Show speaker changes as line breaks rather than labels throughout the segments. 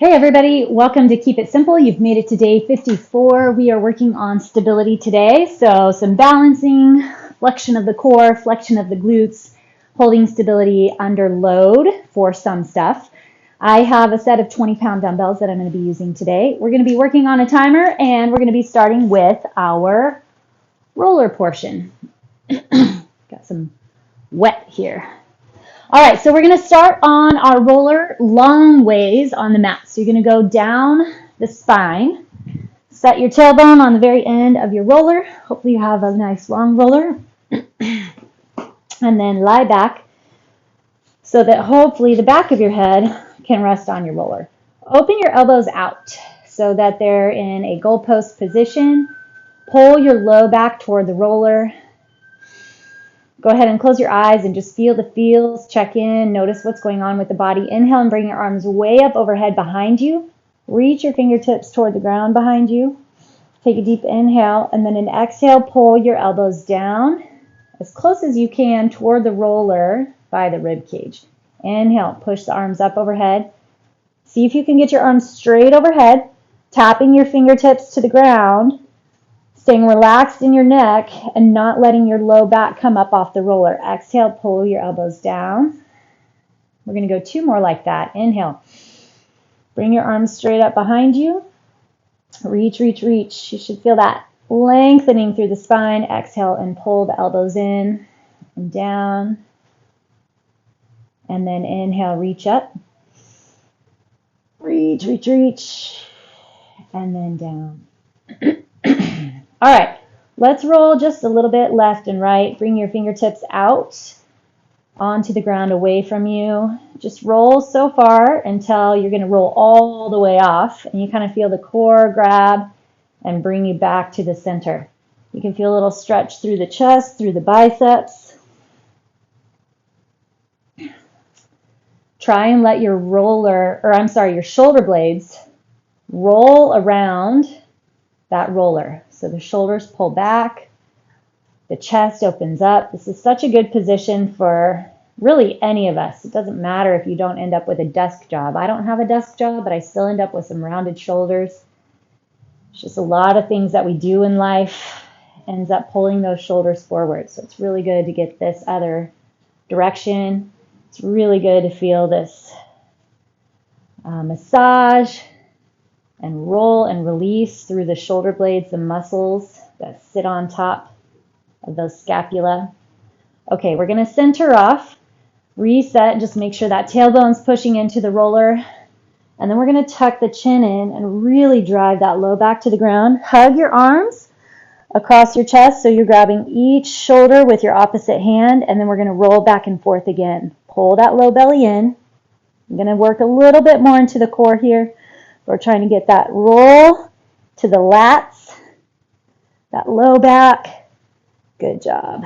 Hey everybody, welcome to Keep It Simple. You've made it to day 54. We are working on stability today. So some balancing, flexion of the core, flexion of the glutes, holding stability under load for some stuff. I have a set of 20-pound dumbbells that I'm going to be using today. We're going to be working on a timer and we're going to be starting with our roller portion. Got some wet here. All right, so we're going to start on our roller long ways on the mat. So you're going to go down the spine, set your tailbone on the very end of your roller. Hopefully you have a nice long roller. And then lie back so that hopefully the back of your head can rest on your roller. Open your elbows out so that they're in a goalpost position. Pull your low back toward the roller. Go ahead and close your eyes and just feel the feels, check in, notice what's going on with the body. Inhale and bring your arms way up overhead behind you. Reach your fingertips toward the ground behind you. Take a deep inhale, and then an exhale, pull your elbows down as close as you can toward the roller by the rib cage. Inhale, push the arms up overhead. See if you can get your arms straight overhead, tapping your fingertips to the ground. Staying relaxed in your neck and not letting your low back come up off the roller. Exhale, pull your elbows down. We're going to go two more like that. Inhale. Bring your arms straight up behind you. Reach, reach, reach. You should feel that lengthening through the spine. Exhale and pull the elbows in and down. And then inhale, reach up. Reach, reach, reach. And then down. All right, let's roll just a little bit left and right. Bring your fingertips out onto the ground away from you. Just roll so far until you're going to roll all the way off, and you kind of feel the core grab and bring you back to the center. You can feel a little stretch through the chest, through the biceps. Try and let your your shoulder blades roll around that roller. So the shoulders pull back, the chest opens up. This is such a good position for really any of us. It doesn't matter if you don't end up with a desk job. I don't have a desk job, but I still end up with some rounded shoulders. It's just a lot of things that we do in life ends up pulling those shoulders forward. So it's really good to get this other direction. It's really good to feel this massage and roll and release through the shoulder blades, the muscles that sit on top of those scapula. Okay, we're going to center off, reset, just make sure that tailbone's pushing into the roller. And then we're going to tuck the chin in and really drive that low back to the ground. Hug your arms across your chest so you're grabbing each shoulder with your opposite hand, and then we're going to roll back and forth again. Pull that low belly in. I'm going to work a little bit more into the core here. We're trying to get that roll to the lats, that low back. Good job.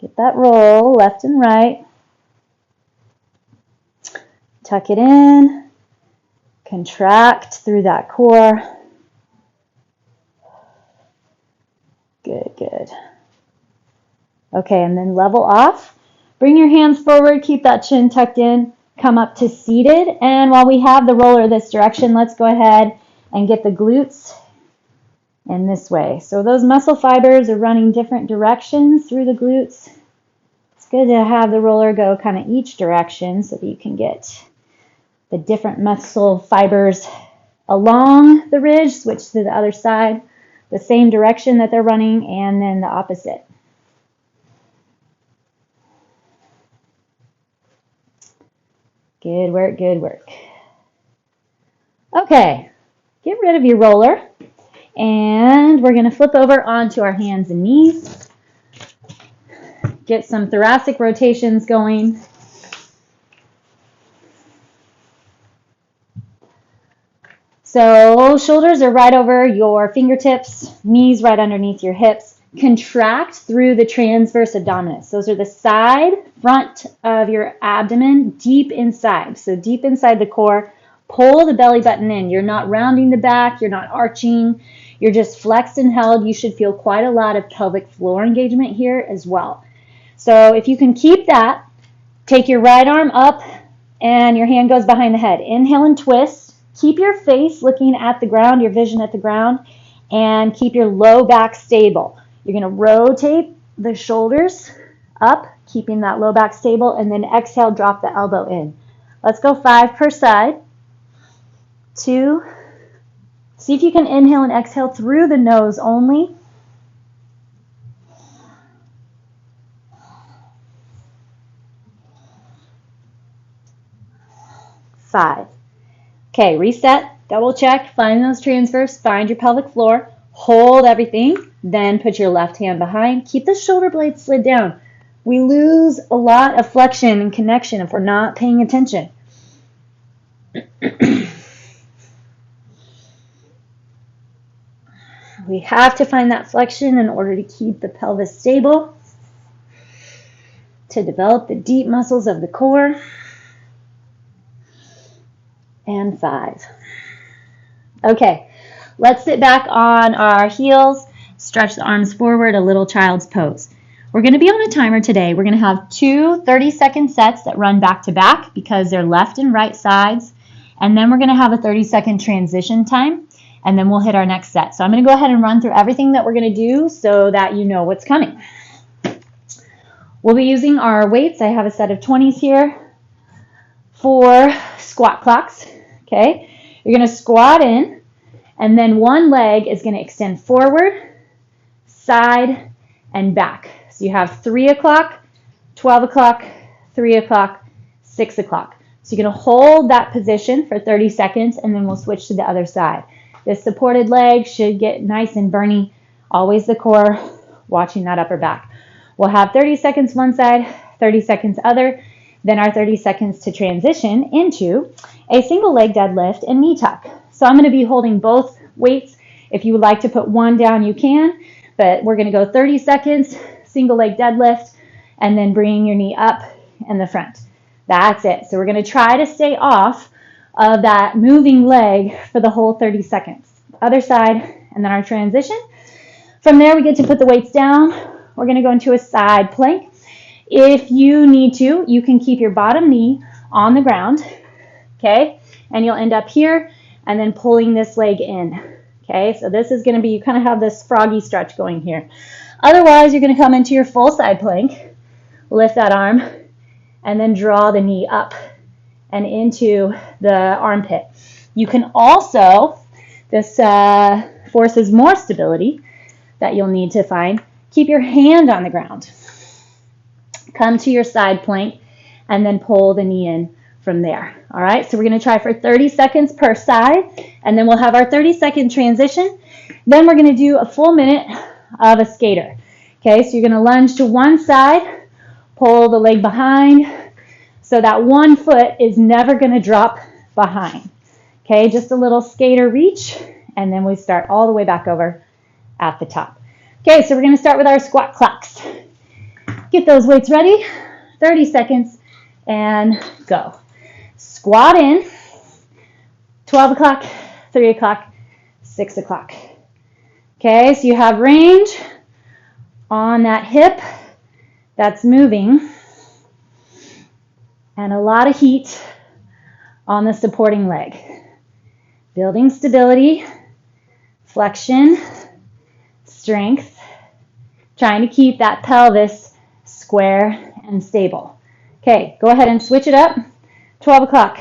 Get that roll left and right. Tuck it in. Contract through that core. Good, good. Okay, and then level off. Bring your hands forward. Keep that chin tucked in. Come up to seated, and while we have the roller this direction, let's go ahead and get the glutes in this way. So those muscle fibers are running different directions through the glutes. It's good to have the roller go kind of each direction so that you can get the different muscle fibers along the ridge, switch to the other side, the same direction that they're running, and then the opposite. Good work, good work. Okay, get rid of your roller, and we're going to flip over onto our hands and knees. Get some thoracic rotations going. So shoulders are right over your fingertips, knees right underneath your hips. Contract through the transverse abdominis. Those are the side, front of your abdomen, deep inside. So deep inside the core, pull the belly button in. You're not rounding the back, you're not arching, you're just flexed and held. You should feel quite a lot of pelvic floor engagement here as well. So if you can keep that, take your right arm up and your hand goes behind the head. Inhale and twist. Keep your face looking at the ground, your vision at the ground, and keep your low back stable. You're going to rotate the shoulders up, keeping that low back stable, and then exhale, drop the elbow in. Let's go 5 per side. 2. See if you can inhale and exhale through the nose only. 5. Okay, reset, double check, find those transfers, find your pelvic floor, hold everything, then put your left hand behind. Keep the shoulder blades slid down. We lose a lot of flexion and connection if we're not paying attention. We have to find that flexion in order to keep the pelvis stable, to develop the deep muscles of the core. And 5. Okay, let's sit back on our heels, stretch the arms forward, a little child's pose. We're going to be on a timer today. We're going to have 2 30-second sets that run back to back because they're left and right sides. And then we're going to have a 30-second transition time, and then we'll hit our next set. So I'm going to go ahead and run through everything that we're going to do so that you know what's coming. We'll be using our weights. I have a set of 20s here for squat clocks. Okay, you're going to squat in, and then one leg is going to extend forward, side, and back. So you have 3 o'clock, 12 o'clock, 3 o'clock, 6 o'clock. So you're going to hold that position for 30 seconds, and then we'll switch to the other side. This supported leg should get nice and burny. Always the core, watching that upper back. We'll have 30 seconds one side, 30 seconds other, then our 30 seconds to transition into a single leg deadlift and knee tuck. So I'm going to be holding both weights. If you would like to put one down, you can, but we're going to go 30 seconds, single leg deadlift, and then bringing your knee up in the front. That's it. So we're going to try to stay off of that moving leg for the whole 30 seconds. Other side, and then our transition. From there, we get to put the weights down. We're going to go into a side plank. If you need to, you can keep your bottom knee on the ground, okay? And you'll end up here and then pulling this leg in, okay? So this is going to be, you kind of have this froggy stretch going here. Otherwise, you're going to come into your full side plank, lift that arm, and then draw the knee up and into the armpit. You can also, this forces more stability that you'll need to find. Keep your hand on the ground. Come to your side plank and then pull the knee in from there. All right, so we're going to try for 30 seconds per side, and then we'll have our 30-second transition. Then we're going to do a full minute of a skater. Okay, so you're going to lunge to one side, pull the leg behind, so that one foot is never going to drop behind. Okay, just a little skater reach, and then we start all the way back over at the top. Okay, so we're going to start with our squat clocks. Get those weights ready, 30 seconds, and go. Squat in, 12 o'clock, 3 o'clock, 6 o'clock. Okay, so you have range on that hip that's moving, and a lot of heat on the supporting leg. Building stability, flexion, strength, trying to keep that pelvis square and stable. Okay, go ahead and switch it up. 12 o'clock,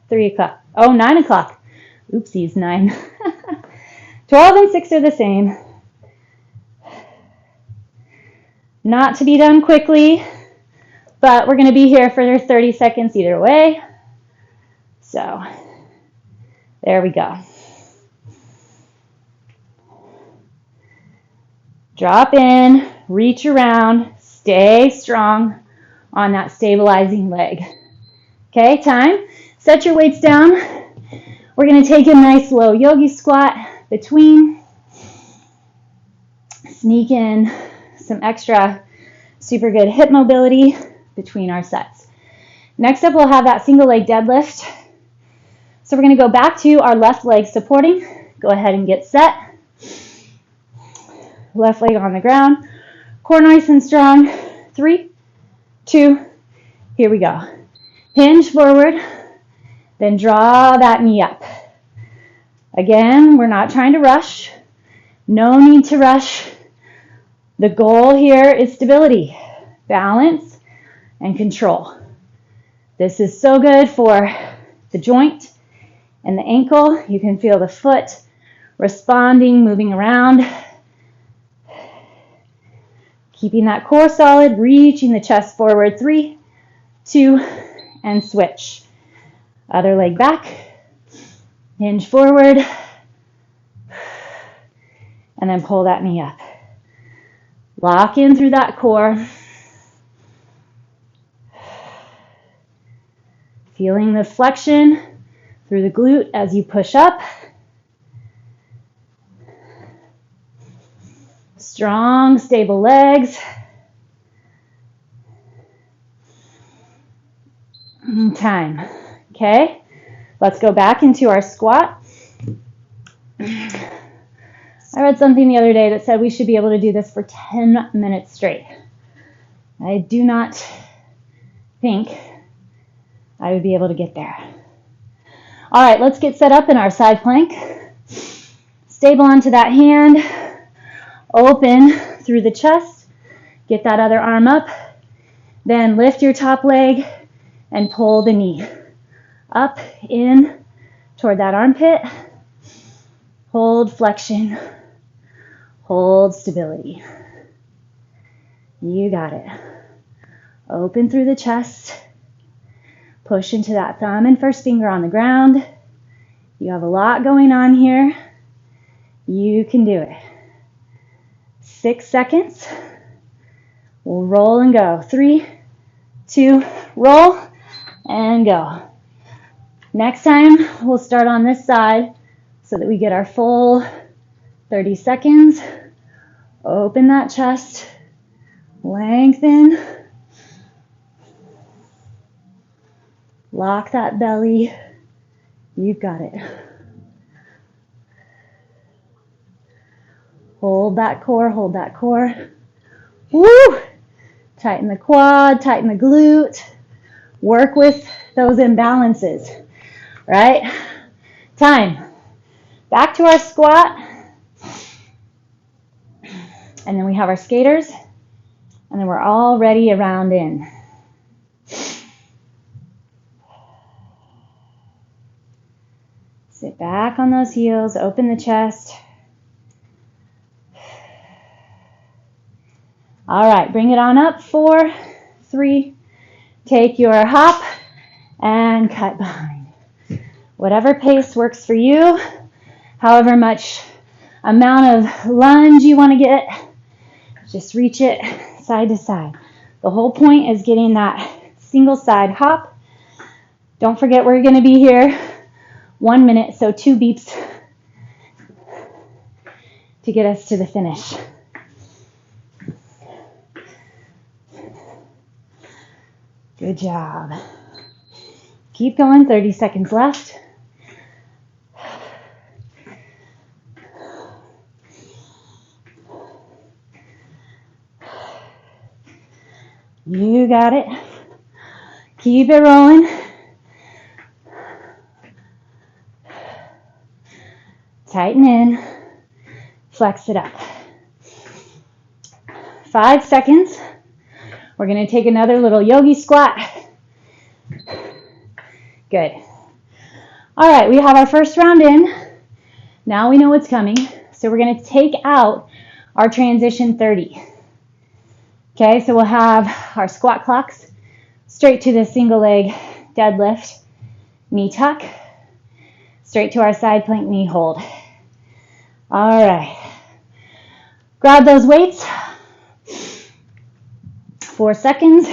3 o'clock, 9 o'clock. Oopsies, 9. 12 and 6 are the same. Not to be done quickly, but we're going to be here for 30 seconds either way. So, there we go. Drop in, reach around, stay strong on that stabilizing leg. Okay, time. Set your weights down. We're going to take a nice low yogi squat between. Sneak in some extra super good hip mobility between our sets. Next up, we'll have that single leg deadlift. So we're going to go back to our left leg supporting. Go ahead and get set. Left leg on the ground. Core nice and strong. 3, 2, here we go. Hinge forward, then draw that knee up. Again, we're not trying to rush. No need to rush. The goal here is stability, balance, and control. This is so good for the joint and the ankle. You can feel the foot responding, moving around. Keeping that core solid, reaching the chest forward. 3, 2, and switch. Other leg back. Hinge forward. And then pull that knee up. Lock in through that core. Feeling the flexion through the glute as you push up. Strong, stable legs. Time. Okay, let's go back into our squat. I read something the other day that said we should be able to do this for 10 minutes straight. I do not think I would be able to get there. All right, let's get set up in our side plank. Stable onto that hand. Open through the chest. Get that other arm up. Then lift your top leg and pull the knee up, in, toward that armpit. Hold flexion. Hold stability. You got it. Open through the chest. Push into that thumb and first finger on the ground. You have a lot going on here. You can do it. 6 seconds. We'll roll and go. 3, 2, roll and go. Next time, we'll start on this side so that we get our full 30 seconds. Open that chest. Lengthen. Lock that belly. You've got it. Hold that core, hold that core. Woo! Tighten the quad, tighten the glute. Work with those imbalances, right? Time. Back to our squat. And then we have our skaters. And then we're all ready around in. Sit back on those heels, open the chest. All right, bring it on up. 4, 3, take your hop and cut behind. Whatever pace works for you, however much amount of lunge you want to get, just reach it side to side. The whole point is getting that single side hop. Don't forget we're going to be here 1 minute, so 2 beeps to get us to the finish. Good job. Keep going, 30 seconds left. You got it. Keep it rolling. Tighten in. Flex it up. 5 seconds. We're going to take another little yogi squat. Good. All right, we have our first round in. Now we know what's coming. So we're going to take out our transition 30. Okay, so we'll have our squat clocks straight to the single leg deadlift, knee tuck, straight to our side plank knee hold. All right. Grab those weights. 4 seconds.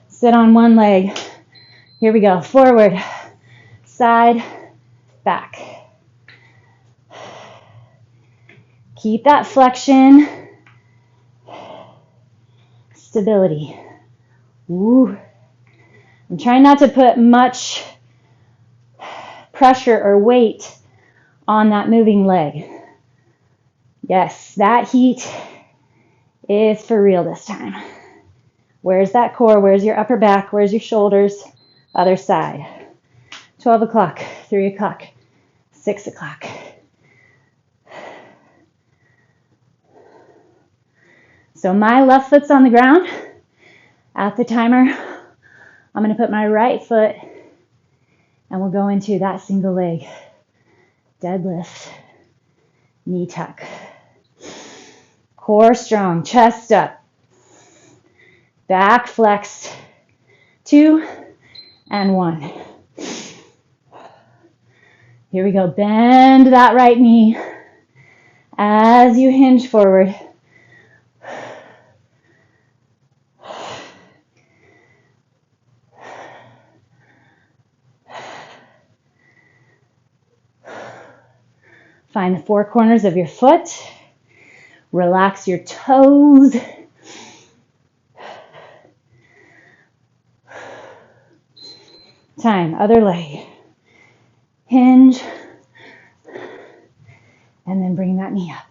Sit on one leg. Here we go. Forward, side, back. Keep that flexion. Stability. Woo. I'm trying not to put much pressure or weight on that moving leg. Yes, that heat is for real this time. Where's that core? Where's your upper back? Where's your shoulders? Other side. 12 o'clock, 3 o'clock, 6 o'clock. So my left foot's on the ground. At the timer, I'm going to put my right foot and we'll go into that single leg deadlift, knee tuck. Core strong, chest up, back flexed, 2 and 1. Here we go, bend that right knee as you hinge forward. Find the four corners of your foot. Relax your toes. Time, other leg. Hinge. And then bring that knee up.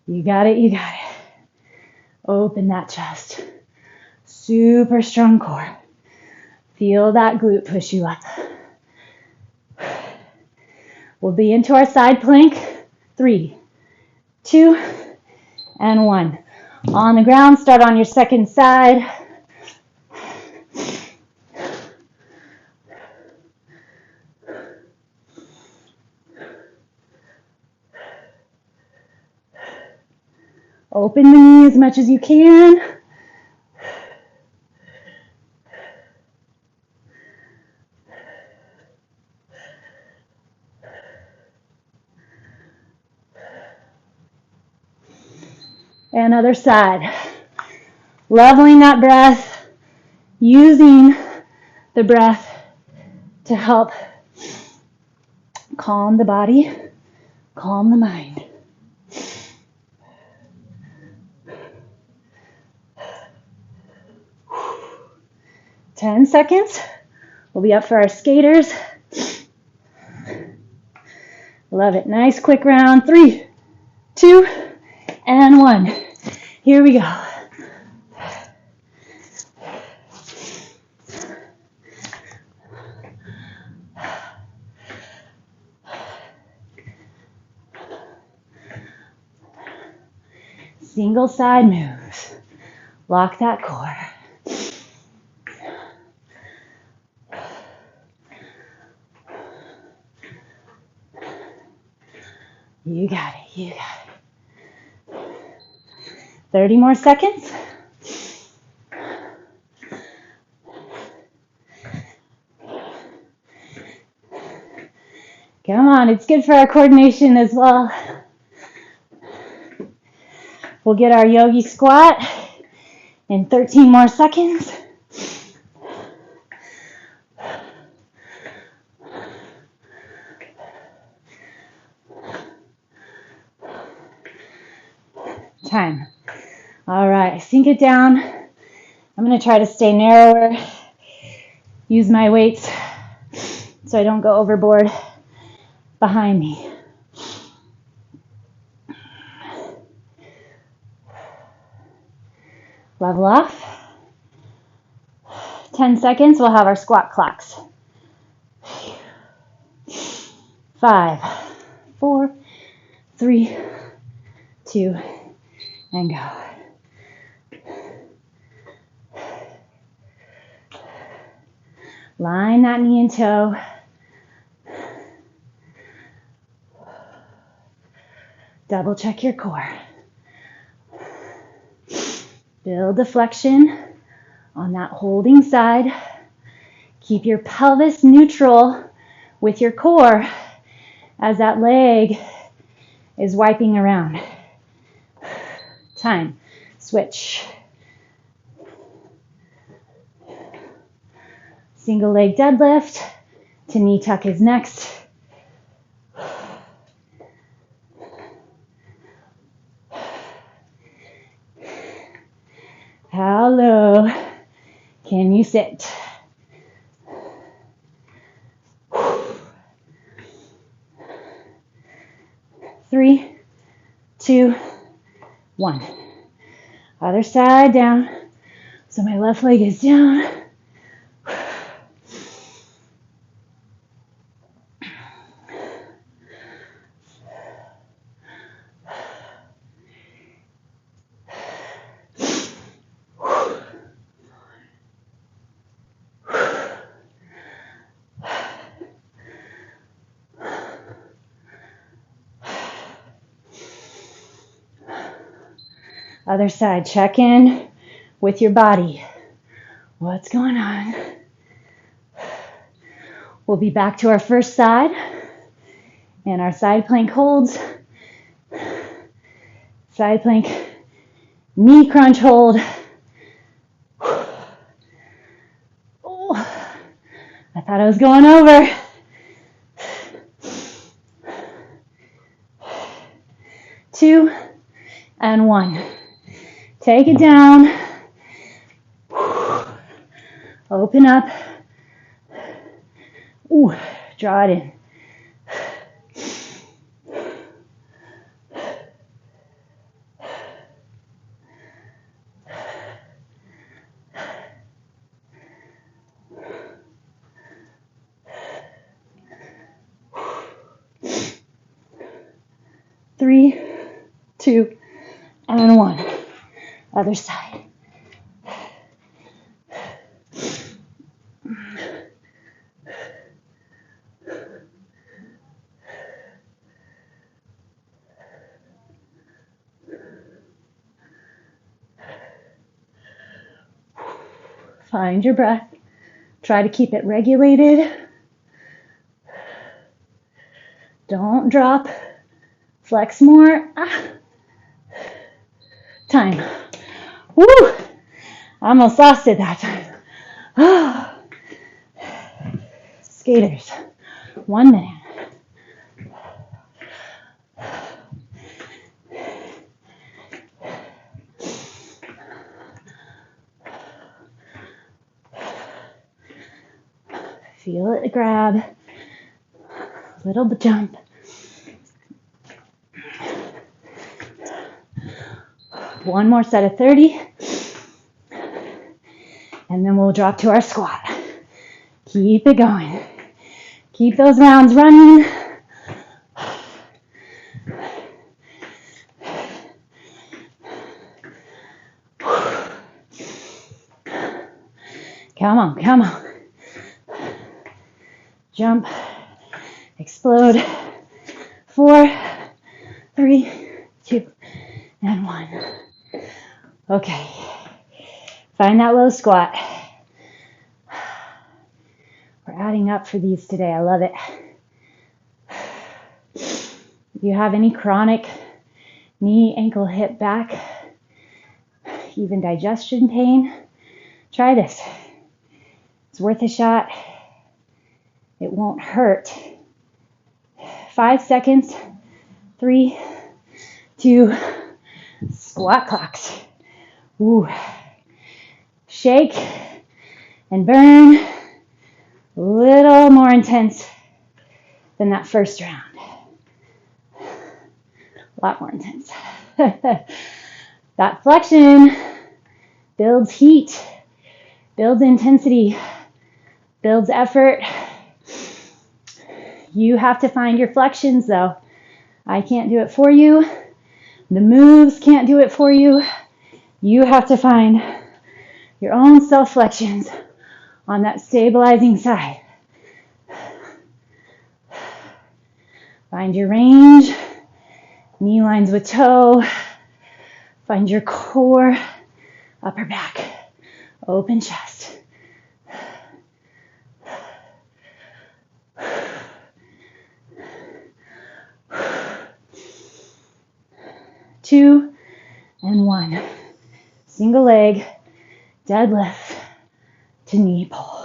You got it, you got it. Open that chest. Super strong core. Feel that glute push you up. We'll be into our side plank. 3, 2, and 1. On the ground, start on your second side. Open the knee as much as you can. And other side. Leveling that breath, using the breath to help calm the body, calm the mind. Ten seconds. We'll be up for our skaters. Love it. Nice quick round. 3, 2, and 1. Here we go. Single side moves. Lock that core. You got it, you got it. 30 more seconds. Come on, it's good for our coordination as well. We'll get our yogi squat in 13 more seconds. Time. All right, sink it down. I'm going to try to stay narrower. Use my weights so I don't go overboard behind me. Level off. 10 seconds, we'll have our squat clocks. 5, 4, 3, 2, and go. Line that knee and toe. Double check your core. Build the flexion on that holding side. Keep your pelvis neutral with your core as that leg is wiping around. Time. Switch. Single leg deadlift to knee tuck is next. How low can you sit? Three, 2, 1. Other side down. So my left leg is down. Other side, check in with your body. What's going on? We'll be back to our first side and our side plank holds. Side plank, knee crunch hold. Oh, I thought I was going over. 2 and 1. Take it down. Open up. Ooh, draw it in. Three, 2, and 1. Other side. Find your breath. Try to keep it regulated. Don't drop. Flex more. Time. Woo! I almost lost it that time. Skaters. 1 minute. Feel it grab. Little jump. One more set of 30. And then we'll drop to our squat. Keep it going. Keep those rounds running. Come on, come on. Jump. Explode. 4, 3, 2, and 1. Okay. Find that low squat. We're adding up for these today. I love it. If you have any chronic knee, ankle, hip, back, even digestion pain, try this. It's worth a shot. It won't hurt. 5 seconds. 3, 2, squat clocks. Ooh. Shake and burn. A little more intense than that first round. A lot more intense. That flexion builds heat, builds intensity, builds effort. You have to find your flexions though. I can't do it for you. The moves can't do it for you. You have to find your own self flexions on that stabilizing side. Find your range, knee lines with toe. Find your core, upper back, open chest. Two and 1. Single leg, deadlift to knee pull.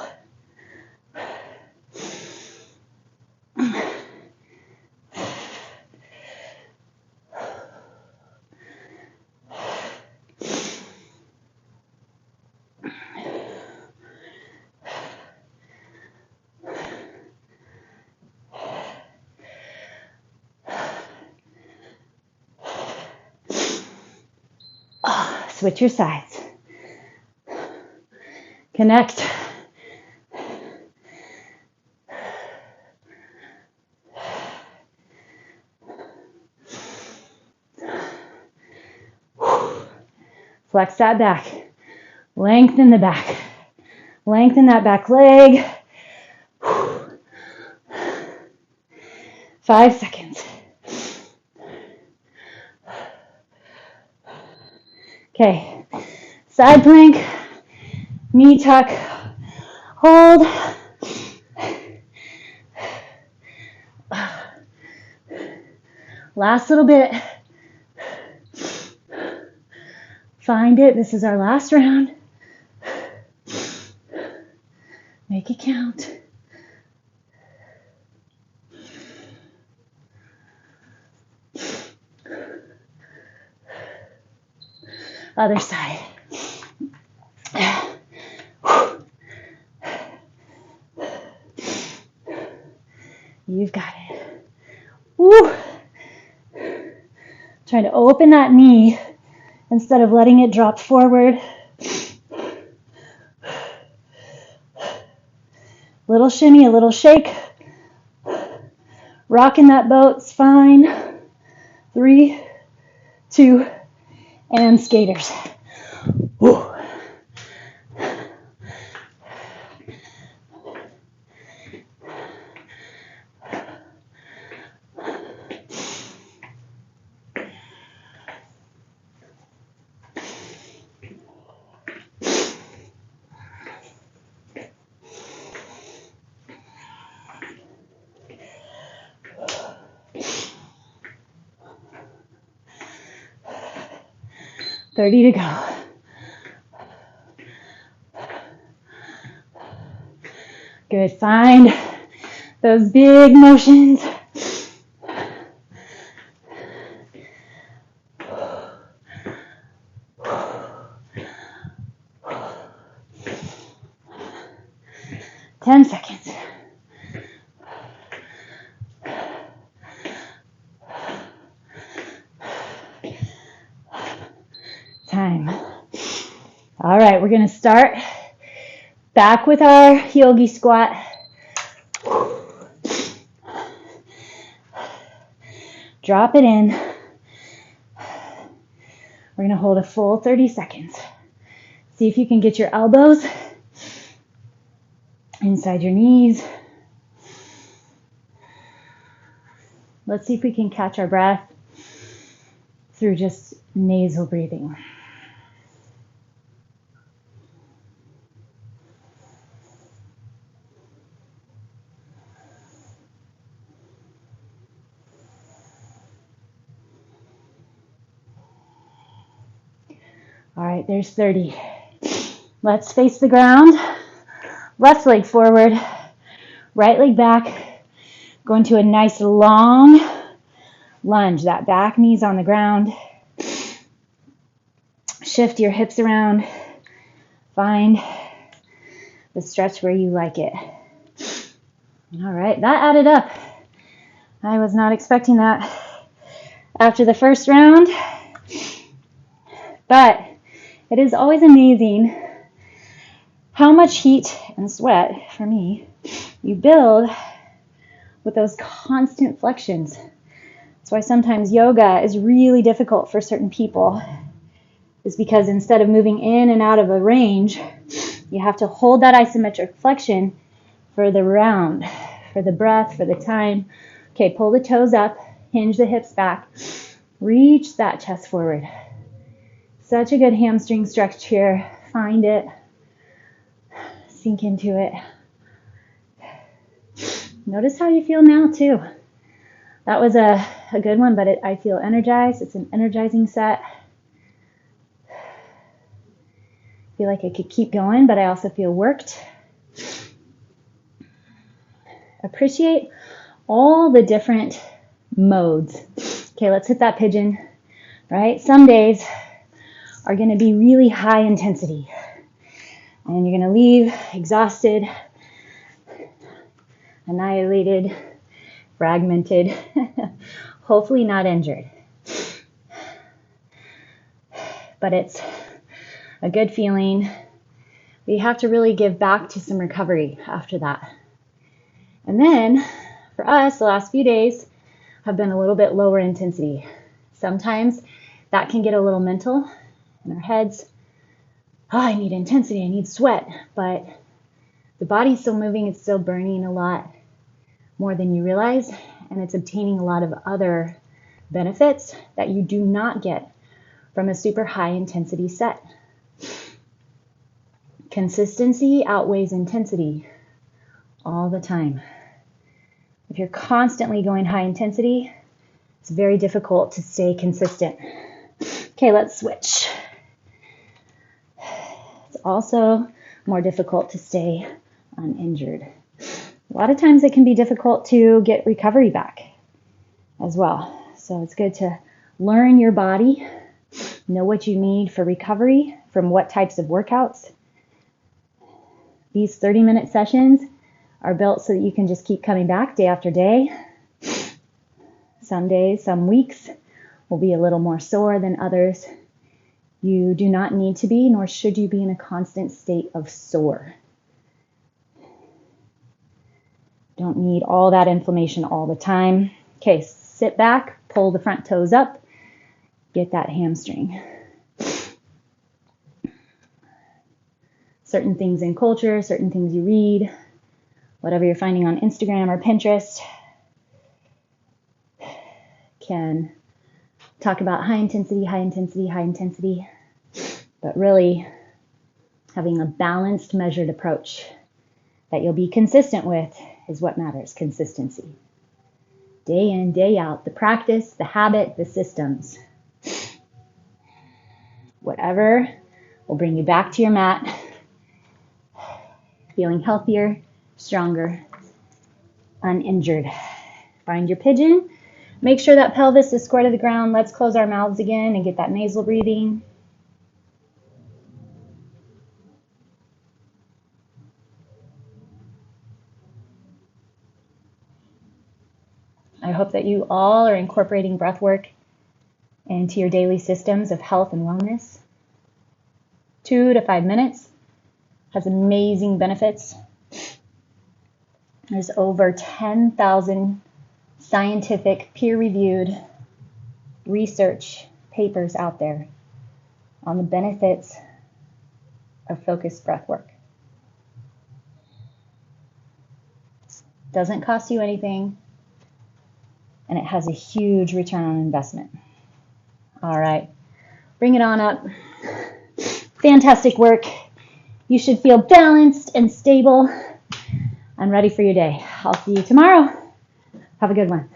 Switch your sides. Connect. Flex that back. Lengthen the back. Lengthen that back leg. 5 seconds. Okay. Side plank. Knee tuck. Hold. Last little bit. Find it. This is our last round. Make it count. Other side. You've got it. Woo. Trying to open that knee instead of letting it drop forward. Little shimmy, a little shake. Rocking that boat's fine. 3, 2, and skaters. Woo. Thirty to go. Good. Find those big motions. Ten seconds. Time. All right, we're going to start back with our yogi squat. Drop it in. We're going to hold a full 30 seconds. See if you can get your elbows inside your knees. Let's see if we can catch our breath through just nasal breathing. All right, there's 30. Let's face the ground. Left leg forward, right leg back. Go into a nice long lunge. That back knee's on the ground. Shift your hips around. Find the stretch where you like it. All right, that added up. I was not expecting that after the first round, but it is always amazing how much heat and sweat, for me, you build with those constant flexions. That's why sometimes yoga is really difficult for certain people, is because instead of moving in and out of a range, you have to hold that isometric flexion for the round, for the breath, for the time. Okay, pull the toes up, hinge the hips back, reach that chest forward. Such a good hamstring stretch here. Find it. Sink into it. Notice how you feel now too. That was a good one, but I feel energized. It's an energizing set. I feel like I could keep going, but I also feel worked. Appreciate all the different modes. Okay, let's hit that pigeon, right? Some days are going to be really high intensity, and you're going to leave exhausted, annihilated, fragmented, hopefully not injured. But it's a good feeling. But you have to really give back to some recovery after that. And then for us, the last few days have been a little bit lower intensity. Sometimes that can get a little mental in our heads. Oh, I need intensity, I need sweat, but the body's still moving, it's still burning a lot more than you realize, and it's obtaining a lot of other benefits that you do not get from a super high intensity set. Consistency outweighs intensity all the time. If you're constantly going high intensity, it's very difficult to stay consistent. Okay, let's switch. It's also more difficult to stay uninjured. A lot of times it can be difficult to get recovery back as well. So it's good to learn your body, know what you need for recovery from what types of workouts. These 30-minute sessions are built so that you can just keep coming back day after day. Some days, some weeks will be a little more sore than others. You do not need to be, nor should you be in a constant state of sore. Don't need all that inflammation all the time. Okay, sit back, pull the front toes up, get that hamstring. Certain things in culture, certain things you read, whatever you're finding on Instagram or Pinterest, can talk about high intensity, high intensity, high intensity, but really having a balanced, measured approach that you'll be consistent with is what matters. Consistency. Day in, day out, the practice, the habit, the systems. Whatever will bring you back to your mat, feeling healthier, stronger, uninjured. Find your pigeon. Make sure that pelvis is square to the ground. Let's close our mouths again and get that nasal breathing. I hope that you all are incorporating breath work into your daily systems of health and wellness. 2 to 5 minutes has amazing benefits. There's over 10,000 scientific, peer-reviewed research papers out there on the benefits of focused breath work. Doesn't cost you anything, and it has a huge return on investment. All right, bring it on up. Fantastic work. You should feel balanced and stable and ready for your day. I'll see you tomorrow. Have a good one.